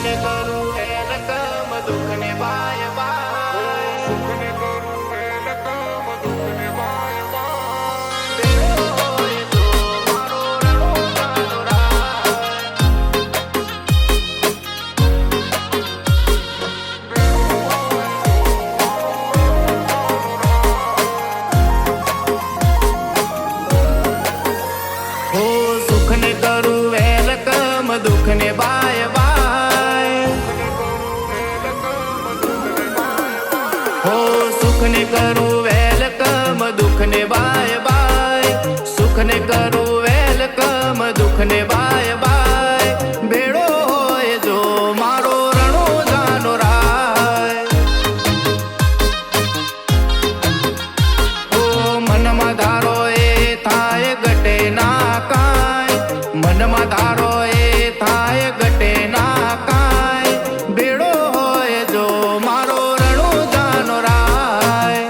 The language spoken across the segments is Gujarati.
ને કરું વેલકમ, દુઃખ ને બાય બાય. સુખ ને કરું વેલકમ, દુઃખ ને બાય બાય. બેડો હોય તો મારો રણો ચાલો રાય. હો સુખ ને કરું વેલકમ, દુઃખ ને બાય બાય. હો સુખ ને કરું વેલકમ, દુઃખ ને બાય બાય. સુખ ને કરું વેલકમ, દુઃખ ને બાય બાય. ભેળો હોય જો મારો રણો જાનો રાય. ઓ મનમાં ધારો એ થાય ગટે ના કાય. મનમાં ધારો એ થાય ગટે ના કાય. ભેળો હોય જો મારો રણો જાનો રાય.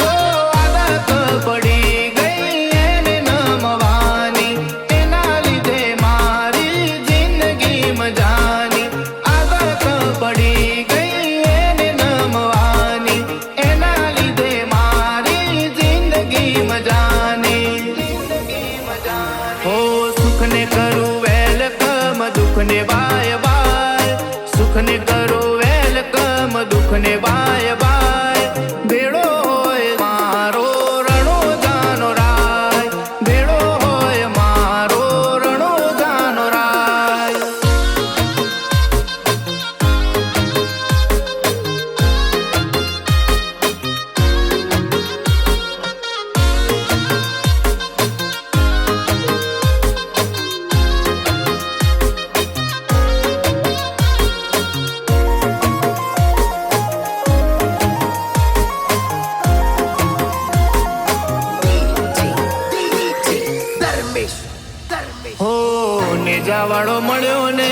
ઓ આદત પડી ગઈ એને નમવાની, એના લીધે મારી જિંદગી મજાની. આદત પડી ગઈ એને નમવાની, એના લીધે મારી જિંદગી મજાની. હો સુખ ને કરું વેલકમ, દુઃખ ને બાય બાય. સુખ ને કરું વેલકમ, દુઃખ ને બાય બાય. ભેળો હોય મારો રણો જાનો રાય. ભેળો હોય મારો રણો જાનો રાય. હો નેજાવાળો મળ્યો ને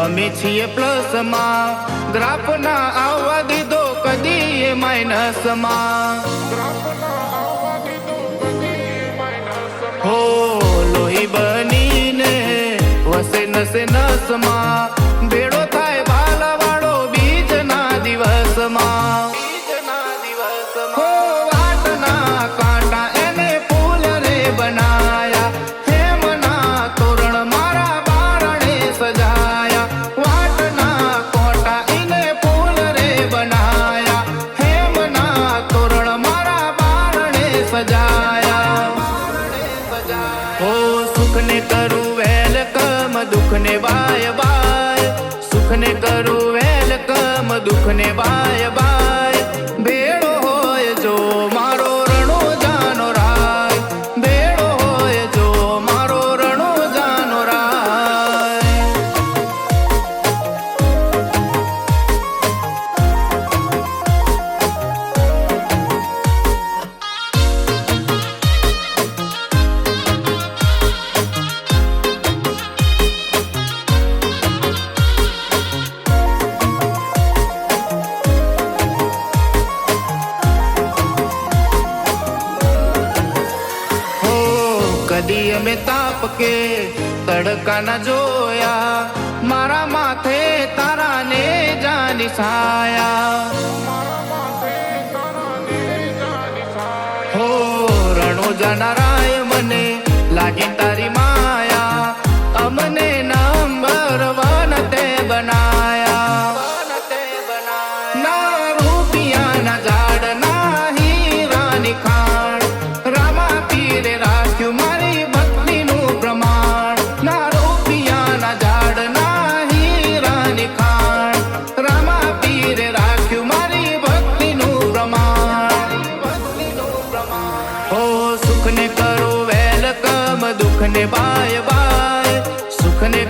અમે છીએ પ્લસમાં. ગ્રાફ ના આવવા દીધો કદી એ માઇનસમાં. હો લોહી બનીને વસે નસે નસમાં. ભેળો થાય ભાલાવાળો બીજના દિવસમાં. હો વાટના કાંટા એને ફૂલ રે બનાયા. હેમના તોરણ મારા બારણે સજાયા. વાટના કોટા એને ફૂલ રે બનાયા. હેમના તોરણ મારા બારણે સજાયા. હો સુખ ને કરું વેલકમ, દુઃખ ને બાય બાય. સુખ ને કરું વેલકમ, દુઃખ ને બાય બાય. ભેળો હોય જો મારો રણો જાનો રાય. ભેળો હોય જો મારો રણો જાનો રાય. હો કદી અમે તાપ કે તડકા ના જોયા. મારા માથે તારા ને જાની છાયા. હો રણો જાનારાય મને લાગે તારી માયા. અમને નંબર વન તે બનાયા. ના રૂપિયાના ઝાડ ના હીરાની ખાણ. રામા પીરે રાખ્યું મારી ભક્તિનું પ્રમાણ. ના રૂપિયાના ઝાડ ના હીરાની ખાણ. રામા પીરે રાખ્યું મારી ભક્તિનું પ્રમાણ. હો સુખ ને કરું વેલકમ, દુઃખ ને બાય બાય. સુખ ને